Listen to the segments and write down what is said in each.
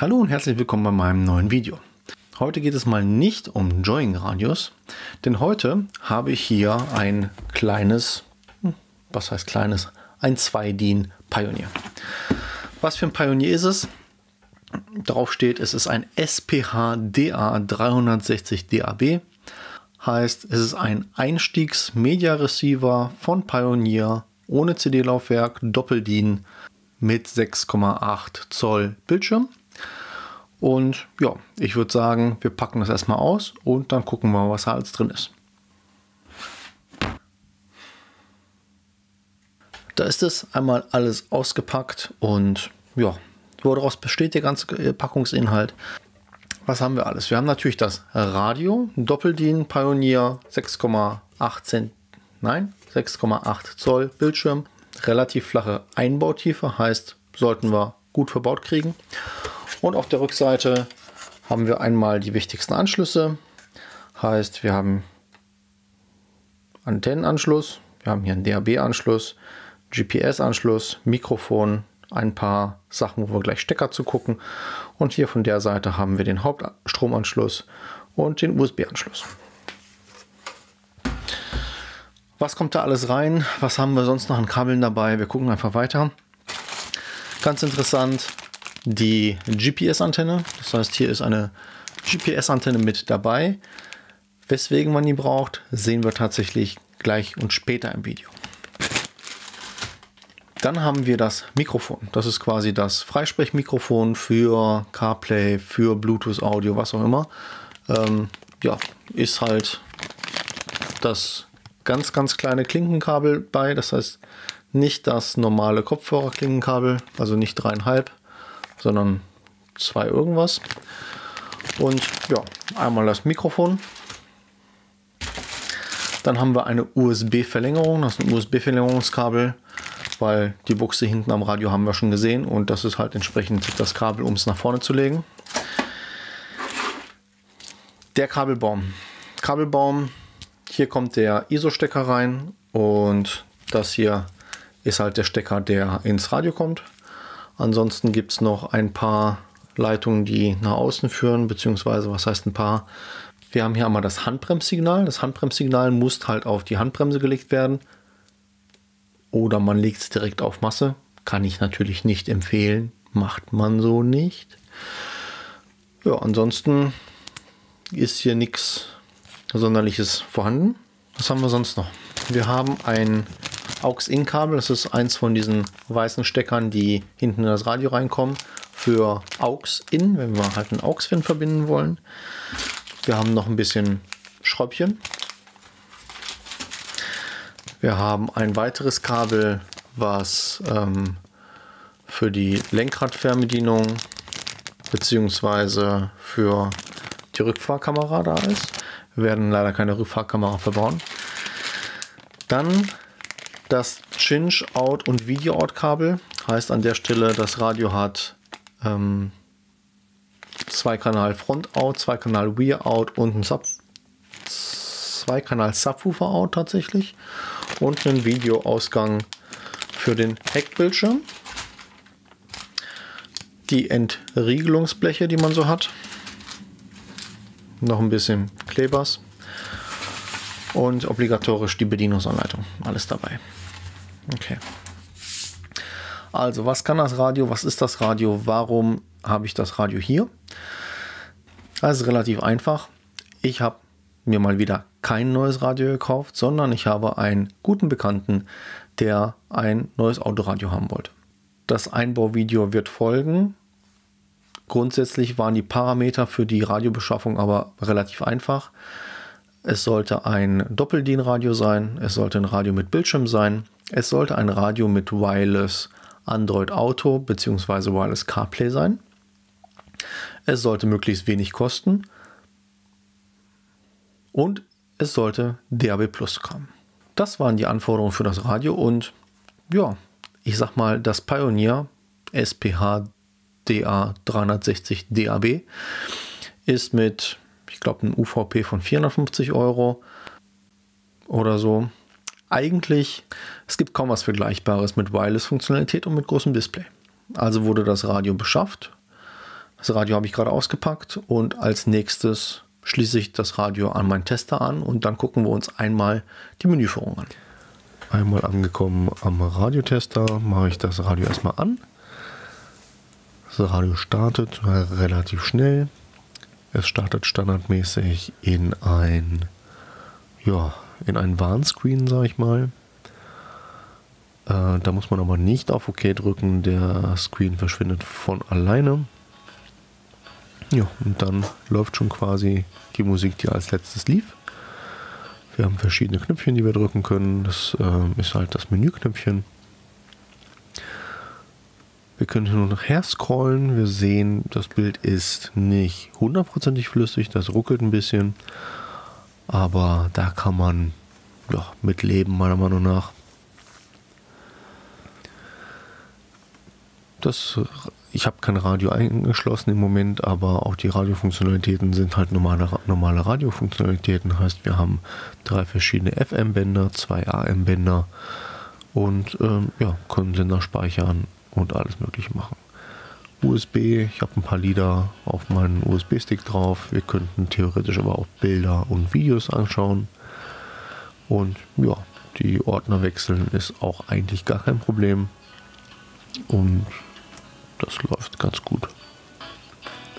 Hallo und herzlich willkommen bei meinem neuen Video. Heute geht es mal nicht um Joying-Radios, denn heute habe ich hier ein kleines, was heißt kleines, ein 2-DIN Pioneer. Was für ein Pioneer ist es? Darauf steht, es ist ein SPH-DA 360 DAB. Heißt, es ist ein Einstiegs-Media-Receiver von Pioneer ohne CD-Laufwerk, Doppel-DIN mit 6,8 Zoll Bildschirm. Und ja, ich würde sagen, wir packen das erstmal aus und dann gucken wir mal, was da alles drin ist. Da ist es einmal alles ausgepackt und ja, woraus besteht der ganze Packungsinhalt? Was haben wir alles? Wir haben natürlich das Radio, Doppel-DIN Pioneer 6,8 Zoll Bildschirm, relativ flache Einbautiefe, heißt, sollten wir gut verbaut kriegen. Und auf der Rückseite haben wir einmal die wichtigsten Anschlüsse. Heißt, wir haben Antennenanschluss, wir haben hier einen DAB-Anschluss, GPS-Anschluss, Mikrofon, ein paar Sachen, wo wir gleich Stecker zu gucken. Und hier von der Seite haben wir den Hauptstromanschluss und den USB-Anschluss. Was kommt da alles rein? Was haben wir sonst noch an Kabeln dabei? Wir gucken einfach weiter. Ganz interessant. Die GPS-Antenne, das heißt, hier ist eine GPS-Antenne mit dabei. Weswegen man die braucht, sehen wir tatsächlich gleich und später im Video. Dann haben wir das Mikrofon. Das ist quasi das Freisprechmikrofon für CarPlay, für Bluetooth-Audio, was auch immer. Ja, ist halt das ganz kleine Klinkenkabel bei. Das heißt, nicht das normale Kopfhörer-Klinkenkabel, also nicht 3,5. Sondern 2 irgendwas. Und ja, einmal das Mikrofon. Dann haben wir eine USB-Verlängerung. Das ist ein USB-Verlängerungskabel, weil die Buchse hinten am Radio haben wir schon gesehen. Und das ist halt entsprechend das Kabel, um es nach vorne zu legen. Der Kabelbaum. Hier kommt der ISO-Stecker rein. Und das hier ist halt der Stecker, der ins Radio kommt. Ansonsten gibt es noch ein paar Leitungen, die nach außen führen, beziehungsweise, was heißt ein paar? Wir haben hier einmal das Handbremssignal. Das Handbremssignal muss halt auf die Handbremse gelegt werden. Oder man legt es direkt auf Masse. Kann ich natürlich nicht empfehlen. Macht man so nicht. Ja, ansonsten ist hier nichts Sonderliches vorhanden. Was haben wir sonst noch? Wir haben ein AUX-In-Kabel, das ist eins von diesen weißen Steckern, die hinten in das Radio reinkommen, für AUX-In, wenn wir halt einen AUX-Fin verbinden wollen. Wir haben noch ein bisschen Schräubchen. Wir haben ein weiteres Kabel, was für die Lenkradfernbedienung bzw. für die Rückfahrkamera da ist. Wir werden leider keine Rückfahrkamera verbauen. Dann das Cinch Out und Video Out Kabel, heißt an der Stelle, das Radio hat 2-Kanal Front Out, 2-Kanal Rear Out und ein 2-Kanal Subwoofer Out tatsächlich und einen Videoausgang für den Heckbildschirm. Die Entriegelungsbleche, die man so hat, noch ein bisschen Klebers und obligatorisch die Bedienungsanleitung, alles dabei. Okay. Also, was kann das Radio? Was ist das Radio? Warum habe ich das Radio hier? Also relativ einfach. Ich habe mir mal wieder kein neues Radio gekauft, sondern ich habe einen guten Bekannten, der ein neues Autoradio haben wollte. Das Einbauvideo wird folgen. Grundsätzlich waren die Parameter für die Radiobeschaffung aber relativ einfach. Es sollte ein Doppel-DIN-Radio sein, es sollte ein Radio mit Bildschirm sein, es sollte ein Radio mit Wireless Android Auto bzw. Wireless CarPlay sein. Es sollte möglichst wenig kosten und es sollte DAB+ kommen. Das waren die Anforderungen für das Radio und ja, ich sag mal, das Pioneer SPH DA 360 DAB ist mit, ich glaube, einem UVP von 450 € oder so. Eigentlich, es gibt kaum was Vergleichbares mit Wireless-Funktionalität und mit großem Display. Also wurde das Radio beschafft Das Radio habe ich gerade ausgepackt und als nächstes schließe ich das Radio an meinen Tester an und dann gucken wir uns einmal die Menüführung an. Einmal angekommen am Radiotester mache ich das Radio erstmal an. Das Radio startet relativ schnell. Es startet standardmäßig in ein Warnscreen, sage ich mal. Da muss man aber nicht auf OK drücken, der Screen verschwindet von alleine. Ja, und dann läuft schon quasi die Musik, die als letztes lief. Wir haben verschiedene Knöpfchen, die wir drücken können. Das ist halt das Menüknöpfchen. Wir können hier nur nachher scrollen. Wir sehen, das Bild ist nicht hundertprozentig flüssig, das ruckelt ein bisschen. Aber da kann man mit leben, meiner Meinung nach. Ich habe kein Radio eingeschlossen im Moment, aber auch die Radiofunktionalitäten sind halt normale Radiofunktionalitäten. Heißt, wir haben 3 verschiedene FM-Bänder, 2 AM-Bänder und können Sender speichern und alles Mögliche machen. USB, ich habe ein paar Lieder auf meinen USB-Stick drauf. Wir könnten theoretisch aber auch Bilder und Videos anschauen. Und die Ordner wechseln ist auch eigentlich gar kein Problem. Und das läuft ganz gut.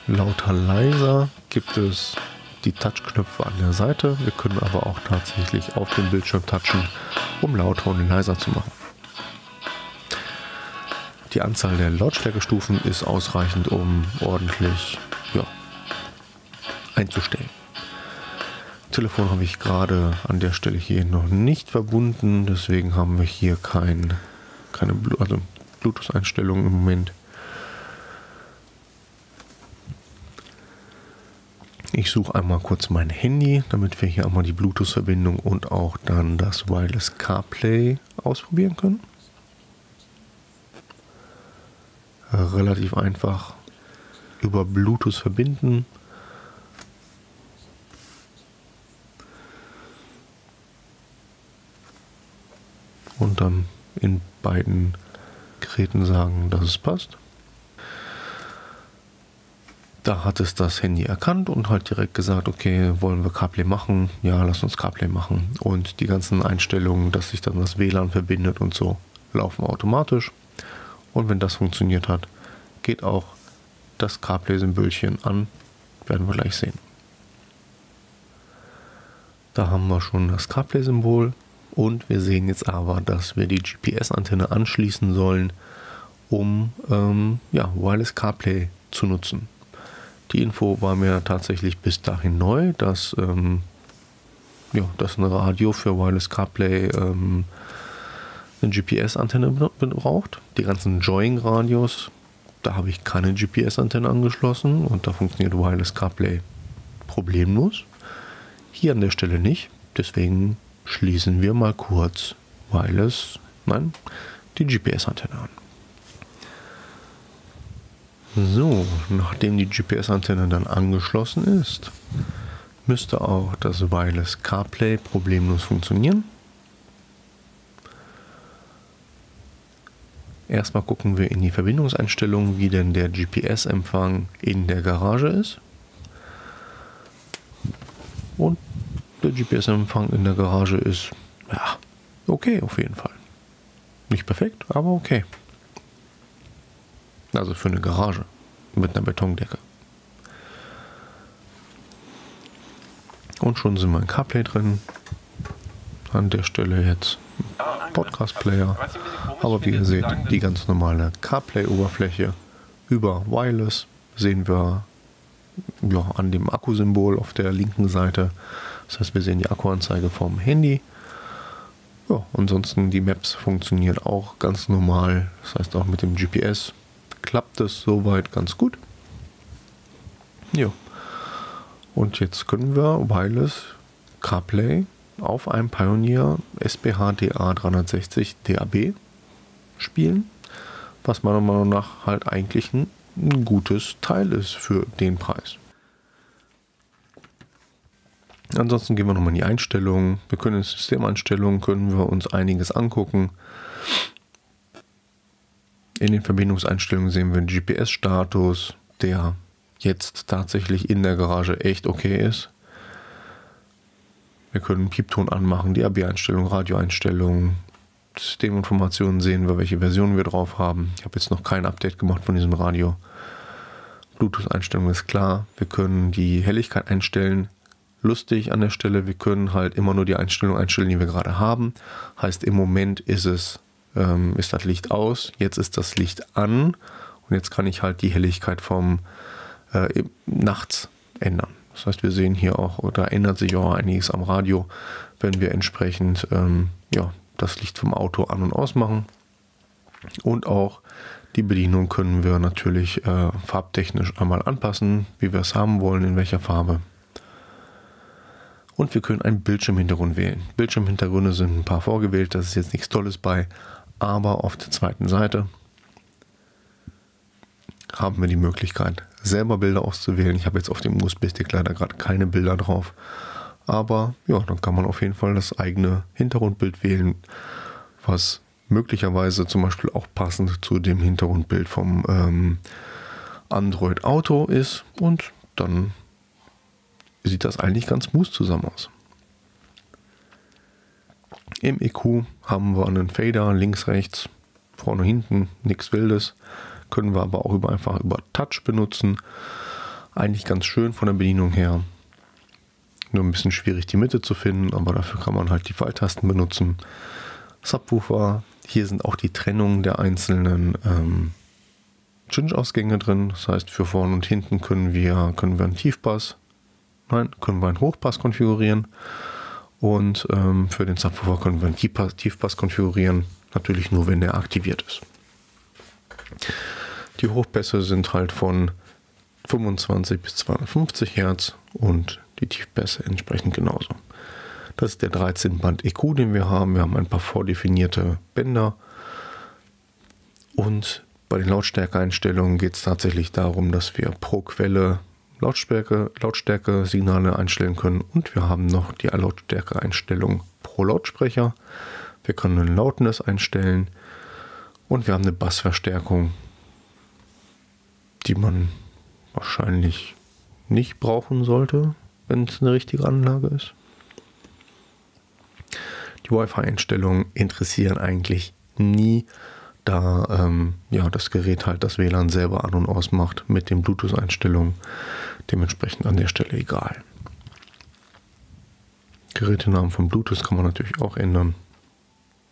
Lauter, leiser gibt es die Touchknöpfe an der Seite. Wir können aber auch tatsächlich auf dem Bildschirm touchen, um lauter und leiser zu machen. Die Anzahl der Lautstärkestufen ist ausreichend, um ordentlich einzustellen. Telefon habe ich gerade an der Stelle hier noch nicht verbunden, deswegen haben wir hier keine Bluetooth-Einstellungen im Moment. Ich suche einmal kurz mein Handy, damit wir hier einmal die Bluetooth-Verbindung und auch dann das Wireless CarPlay ausprobieren können. Relativ einfach über Bluetooth verbinden. Und dann in beiden Geräten sagen, dass es passt. Da hat es das Handy erkannt und halt direkt gesagt, okay, wollen wir CarPlay machen? Ja, lass uns CarPlay machen. Und die ganzen Einstellungen, dass sich dann das WLAN verbindet und so, laufen automatisch. Und wenn das funktioniert hat, geht auch das CarPlay-Symbolchen an. Werden wir gleich sehen. Da haben wir schon das CarPlay-Symbol. Und wir sehen jetzt aber, dass wir die GPS-Antenne anschließen sollen, um Wireless CarPlay zu nutzen. Die Info war mir tatsächlich bis dahin neu, dass ein Radio für Wireless CarPlay eine GPS-Antenne braucht. Die ganzen Joying-Radios, da habe ich keine GPS-Antenne angeschlossen und da funktioniert Wireless CarPlay problemlos. Hier an der Stelle nicht, deswegen schließen wir mal kurz die GPS-Antenne an. So, nachdem die GPS-Antenne dann angeschlossen ist, müsste auch das Wireless CarPlay problemlos funktionieren. Erstmal gucken wir in die Verbindungseinstellungen, wie denn der GPS-Empfang in der Garage ist. Und der GPS-Empfang in der Garage ist okay auf jeden Fall. Nicht perfekt, aber okay. Also für eine Garage mit einer Betondecke. Und schon sind wir in CarPlay drin. An der Stelle jetzt Podcast-Player. Aber wie ihr seht, die ganz normale CarPlay-Oberfläche über Wireless sehen wir an dem Akkusymbol auf der linken Seite. Das heißt, wir sehen die Akkuanzeige vom Handy. Ja, ansonsten die Maps funktionieren auch ganz normal. Das heißt, auch mit dem GPS klappt es soweit ganz gut. Ja. Und jetzt können wir Wireless CarPlay auf einem Pioneer SPH-DA 360 DAB spielen, was meiner Meinung nach halt eigentlich ein gutes Teil ist für den Preis. Ansonsten gehen wir nochmal in die Einstellungen. Wir können in Systemeinstellungen können wir uns einiges angucken. In den Verbindungseinstellungen sehen wir den GPS-Status, der jetzt tatsächlich in der Garage echt okay ist. Wir können Piepton anmachen, DAB-Einstellungen, Radioeinstellungen, Systeminformationen sehen wir, welche Versionen wir drauf haben. Ich habe jetzt noch kein Update gemacht von diesem Radio. Bluetooth-Einstellung ist klar. Wir können die Helligkeit einstellen. Lustig an der Stelle, wir können halt immer nur die Einstellung einstellen, die wir gerade haben. Heißt, im Moment ist das Licht aus, jetzt ist das Licht an und jetzt kann ich halt die Helligkeit vom nachts ändern. Das heißt, wir sehen hier auch, da ändert sich auch einiges am Radio, wenn wir entsprechend das Licht vom Auto an- und ausmachen. Und auch die Bedienung können wir natürlich farbtechnisch einmal anpassen, wie wir es haben wollen, in welcher Farbe. Und wir können einen Bildschirmhintergrund wählen. Bildschirmhintergründe sind ein paar vorgewählt, das ist jetzt nichts Tolles bei, aber auf der zweiten Seite haben wir die Möglichkeit, selber Bilder auszuwählen. Ich habe jetzt auf dem USB-Stick leider gerade keine Bilder drauf, aber ja, dann kann man auf jeden Fall das eigene Hintergrundbild wählen, was möglicherweise zum Beispiel auch passend zu dem Hintergrundbild vom Android Auto ist, und dann sieht das eigentlich ganz smooth zusammen aus. Im EQ haben wir einen Fader links, rechts, vorne, hinten, nichts Wildes. Können wir aber auch einfach über Touch benutzen. Eigentlich ganz schön von der Bedienung her. Nur ein bisschen schwierig die Mitte zu finden, aber dafür kann man halt die Pfeiltasten benutzen. Subwoofer, hier sind auch die Trennungen der einzelnen Cinch-Ausgänge drin. Das heißt, für vorne und hinten können wir einen Tiefpass, können wir einen Hochpass konfigurieren. Und für den Subwoofer können wir einen Tiefpass konfigurieren. Natürlich nur, wenn der aktiviert ist. Die Hochpässe sind halt von 25 bis 250 Hertz und die Tiefpässe entsprechend genauso. Das ist der 13-Band EQ, den wir haben. Wir haben ein paar vordefinierte Bänder. Und bei den Lautstärkeeinstellungen geht es tatsächlich darum, dass wir pro Quelle Lautstärke-Signale einstellen können. Und wir haben noch die Lautstärke-Einstellung pro Lautsprecher. Wir können eine Loudness einstellen. Und wir haben eine Bassverstärkung, die man wahrscheinlich nicht brauchen sollte, wenn es eine richtige Anlage ist. Die Wi-Fi-Einstellungen interessieren eigentlich nie, da das Gerät halt das WLAN selber an- und ausmacht mit den Bluetooth-Einstellungen. Dementsprechend an der Stelle egal. Gerätenamen von Bluetooth kann man natürlich auch ändern.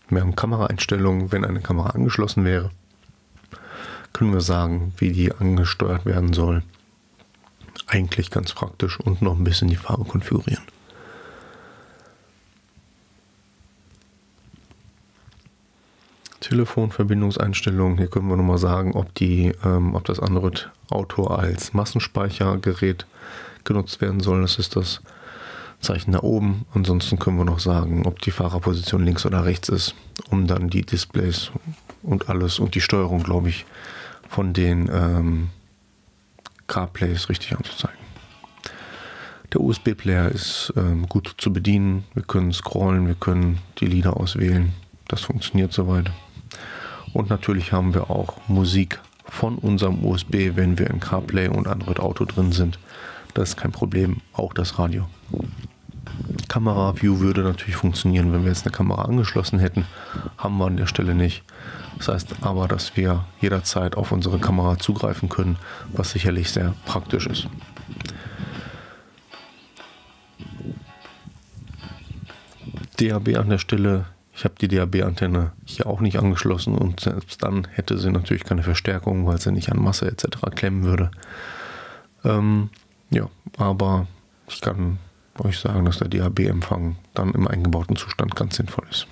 Wir haben Kameraeinstellungen, wenn eine Kamera angeschlossen wäre, können wir sagen, wie die angesteuert werden soll. Eigentlich ganz praktisch, und noch ein bisschen die Farbe konfigurieren. Telefonverbindungseinstellungen, hier können wir nochmal sagen, ob das Android Auto als Massenspeichergerät genutzt werden soll. Das ist das Zeichen da oben. Ansonsten können wir noch sagen, ob die Fahrerposition links oder rechts ist, um dann die Displays und alles und die Steuerung, glaube ich, von den CarPlays richtig anzuzeigen. Der USB-Player ist gut zu bedienen. Wir können scrollen, wir können die Lieder auswählen. Das funktioniert soweit. Und natürlich haben wir auch Musik von unserem USB, wenn wir in CarPlay und Android Auto drin sind. Das ist kein Problem, auch das Radio. Kamera-View würde natürlich funktionieren, wenn wir jetzt eine Kamera angeschlossen hätten. Haben wir an der Stelle nicht. Das heißt aber, dass wir jederzeit auf unsere Kamera zugreifen können, was sicherlich sehr praktisch ist. DAB an der Stelle. Ich habe die DAB-Antenne hier auch nicht angeschlossen, und selbst dann hätte sie natürlich keine Verstärkung, weil sie nicht an Masse etc. klemmen würde. Aber ich kann euch sagen, dass der DAB-Empfang dann im eingebauten Zustand ganz sinnvoll ist.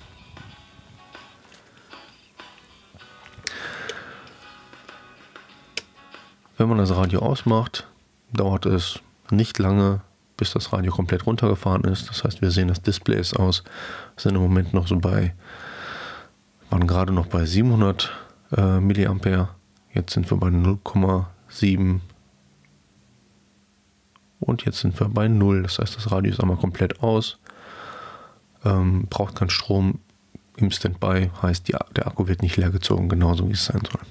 Wenn man das Radio ausmacht, dauert es nicht lange, bis das Radio komplett runtergefahren ist. Das heißt, wir sehen, das Display ist aus. Wir sind im Moment noch so waren gerade noch bei 700 Milliampere. Jetzt sind wir bei 0,7 und jetzt sind wir bei 0. Das heißt, das Radio ist einmal komplett aus. Braucht keinen Strom im Standby. Heißt, der Akku wird nicht leer gezogen, genauso wie es sein soll.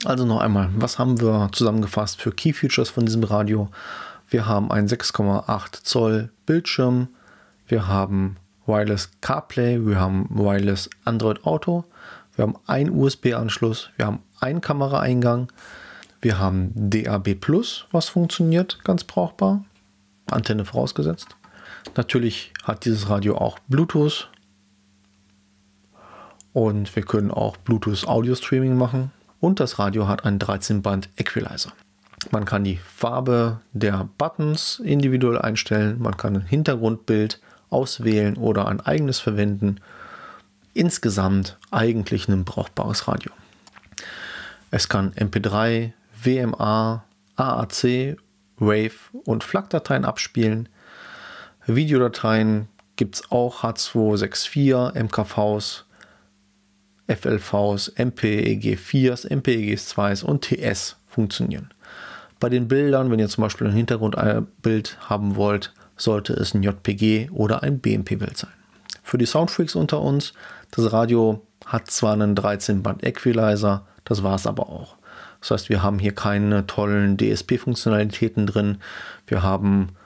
Also noch einmal, was haben wir zusammengefasst für Key Features von diesem Radio? Wir haben einen 6,8 Zoll Bildschirm, wir haben Wireless CarPlay, wir haben Wireless Android Auto, wir haben einen USB-Anschluss, wir haben einen Kameraeingang, wir haben DAB+, was funktioniert, ganz brauchbar, Antenne vorausgesetzt. Natürlich hat dieses Radio auch Bluetooth und wir können auch Bluetooth Audio Streaming machen und das Radio hat einen 13-Band Equalizer. Man kann die Farbe der Buttons individuell einstellen, man kann ein Hintergrundbild auswählen oder ein eigenes verwenden. Insgesamt eigentlich ein brauchbares Radio. Es kann MP3, WMA, AAC, Wave und FLAC-Dateien abspielen. Videodateien gibt es auch H264, MKVs, FLVs, MPEG-4s, MPEG-2s und TS funktionieren. Bei den Bildern, wenn ihr zum Beispiel ein Hintergrundbild haben wollt, sollte es ein JPG oder ein BMP-Bild sein. Für die Soundfreaks unter uns, das Radio hat zwar einen 13-Band Equalizer, das war es aber auch. Das heißt, wir haben hier keine tollen DSP-Funktionalitäten drin. Wir haben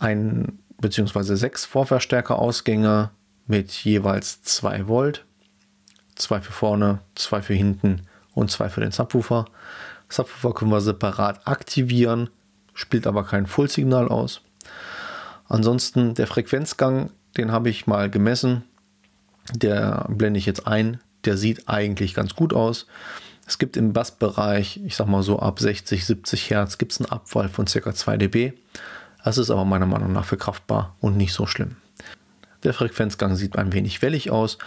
6 Vorverstärkerausgänge mit jeweils 2 Volt. 2 für vorne, 2 für hinten und 2 für den Subwoofer. Subwoofer können wir separat aktivieren, spielt aber kein Fullsignal aus. Ansonsten der Frequenzgang, den habe ich mal gemessen. Der blende ich jetzt ein. Der sieht eigentlich ganz gut aus. Es gibt im Bassbereich, ich sag mal so ab 60, 70 Hertz, gibt es einen Abfall von ca. 2 dB. Das ist aber meiner Meinung nach verkraftbar und nicht so schlimm. Der Frequenzgang sieht ein wenig wellig aus,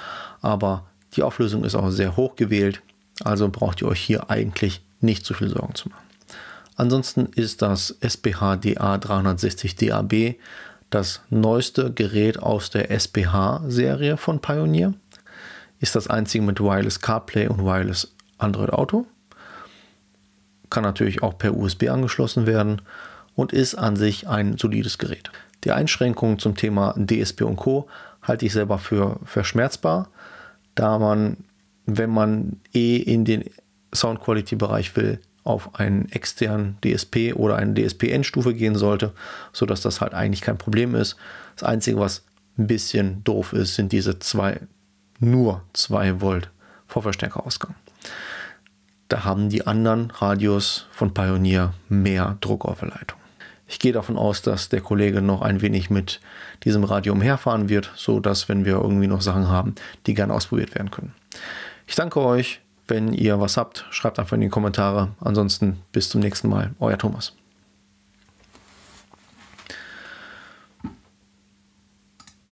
aber die Auflösung ist auch sehr hoch gewählt. Also braucht ihr euch hier eigentlich nicht zu viel Sorgen zu machen. Ansonsten ist das SPH DA 360 DAB das neueste Gerät aus der SPH-Serie von Pioneer. Ist das einzige mit Wireless CarPlay und Wireless Android Auto. Kann natürlich auch per USB angeschlossen werden und ist an sich ein solides Gerät. Die Einschränkungen zum Thema DSP und Co. halte ich selber für verschmerzbar, da man, wenn man in den Sound Quality Bereich will, auf einen externen DSP oder eine DSP-Endstufe gehen sollte, sodass das halt eigentlich kein Problem ist. Das Einzige, was ein bisschen doof ist, sind diese nur 2 Volt Vorverstärkerausgang. Da haben die anderen Radios von Pioneer mehr Druck auf der Leitung. Ich gehe davon aus, dass der Kollege noch ein wenig mit diesem Radio umherfahren wird, sodass, wenn wir irgendwie noch Sachen haben, die gerne ausprobiert werden können. Ich danke euch. Wenn ihr was habt, schreibt einfach in die Kommentare. Ansonsten bis zum nächsten Mal. Euer Thomas.